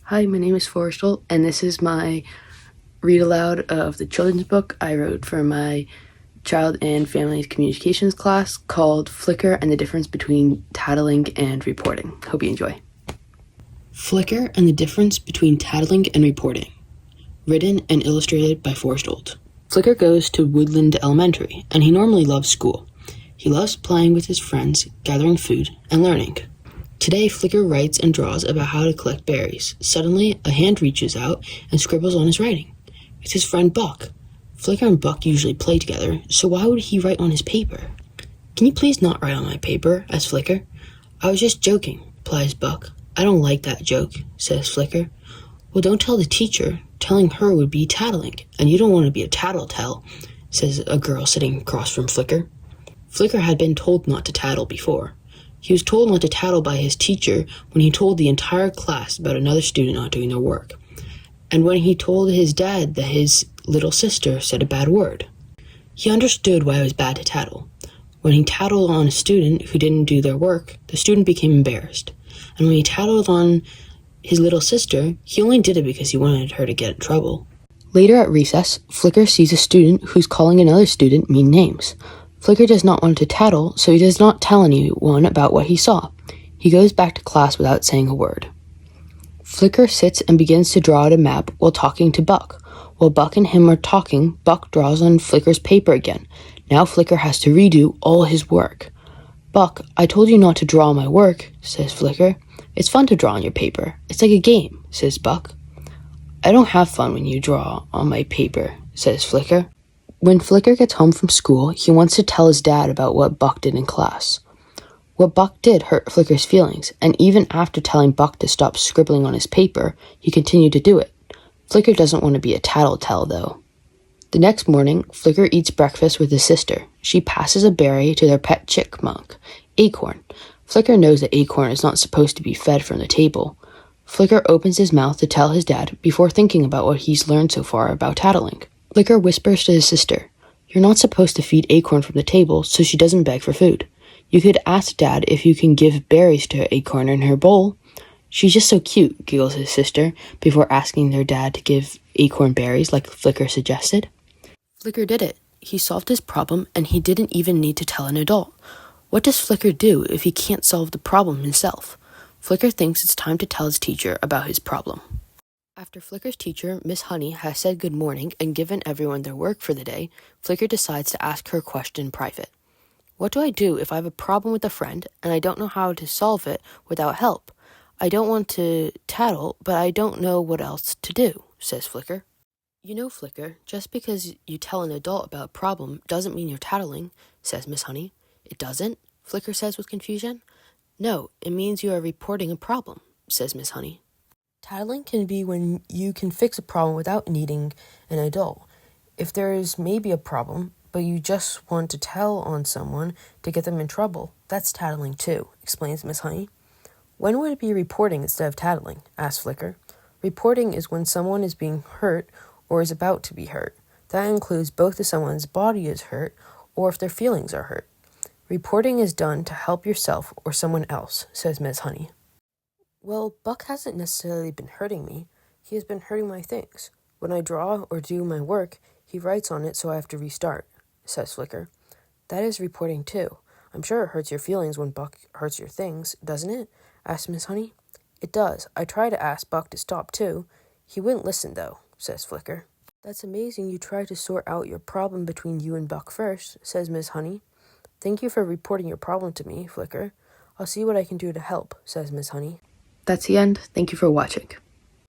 Hi, my name is Forrestal, and this is my read aloud of the children's book I wrote for my child and family communications class called Flicker and the Difference Between Tattling and Reporting. Hope you enjoy. Flicker and the Difference Between Tattling and Reporting. Written and illustrated by Forrestal. Flicker goes to Woodland Elementary, and he normally loves school. He loves playing with his friends, gathering food, and learning. Today, Flicker writes and draws about how to collect berries. Suddenly, a hand reaches out and scribbles on his writing. It's his friend Buck. Flicker and Buck usually play together, so why would he write on his paper? "Can you please not write on my paper?" asks Flicker. "I was just joking," replies Buck. "I don't like that joke," says Flicker. "Well, don't tell the teacher. Telling her would be tattling, and you don't want to be a tattletale," says a girl sitting across from Flicker. Flicker had been told not to tattle before. He was told not to tattle by his teacher when he told the entire class about another student not doing their work, and when he told his dad that his little sister said a bad word. He understood why it was bad to tattle. When he tattled on a student who didn't do their work, the student became embarrassed. And when he tattled on his little sister, he only did it because he wanted her to get in trouble. Later at recess, Flicker sees a student who's calling another student mean names. Flicker does not want to tattle, so he does not tell anyone about what he saw. He goes back to class without saying a word. Flicker sits and begins to draw out a map while talking to Buck. While Buck and him are talking, Buck draws on Flicker's paper again. Now Flicker has to redo all his work. "Buck, I told you not to draw my work," says Flicker. "It's fun to draw on your paper. It's like a game," says Buck. "I don't have fun when you draw on my paper," says Flicker. When Flicker gets home from school, he wants to tell his dad about what Buck did in class. What Buck did hurt Flicker's feelings, and even after telling Buck to stop scribbling on his paper, he continued to do it. Flicker doesn't want to be a tattletale, though. The next morning, Flicker eats breakfast with his sister. She passes a berry to their pet chipmunk, Acorn. Flicker knows that Acorn is not supposed to be fed from the table. Flicker opens his mouth to tell his dad before thinking about what he's learned so far about tattling. Flicker whispers to his sister, "You're not supposed to feed Acorn from the table so she doesn't beg for food. You could ask Dad if you can give berries to Acorn in her bowl." "She's just so cute," giggles his sister, before asking their dad to give Acorn berries like Flicker suggested. Flicker did it. He solved his problem, and he didn't even need to tell an adult. What does Flicker do if he can't solve the problem himself? Flicker thinks it's time to tell his teacher about his problem. After Flicker's teacher, Miss Honey, has said good morning and given everyone their work for the day, Flicker decides to ask her a question in private. "What do I do if I have a problem with a friend and I don't know how to solve it without help? I don't want to tattle, but I don't know what else to do," says Flicker. "You know, Flicker, just because you tell an adult about a problem doesn't mean you're tattling," says Miss Honey. "It doesn't?" Flicker says with confusion. "No, it means you are reporting a problem," says Miss Honey. "Tattling can be when you can fix a problem without needing an adult. If there is maybe a problem, but you just want to tell on someone to get them in trouble, that's tattling too," explains Miss Honey. "When would it be reporting instead of tattling?" asks Flicker. "Reporting is when someone is being hurt or is about to be hurt. That includes both if someone's body is hurt or if their feelings are hurt. Reporting is done to help yourself or someone else," says Miss Honey. "Well, Buck hasn't necessarily been hurting me. He has been hurting my things. When I draw or do my work, he writes on it so I have to restart," says Flicker. "That is reporting too. I'm sure it hurts your feelings when Buck hurts your things, doesn't it?" asks Miss Honey. "It does. I tried to ask Buck to stop too. He wouldn't listen though," says Flicker. "That's amazing you tried to sort out your problem between you and Buck first," says Miss Honey. "Thank you for reporting your problem to me, Flicker. I'll see what I can do to help," says Miss Honey. That's the end. Thank you for watching.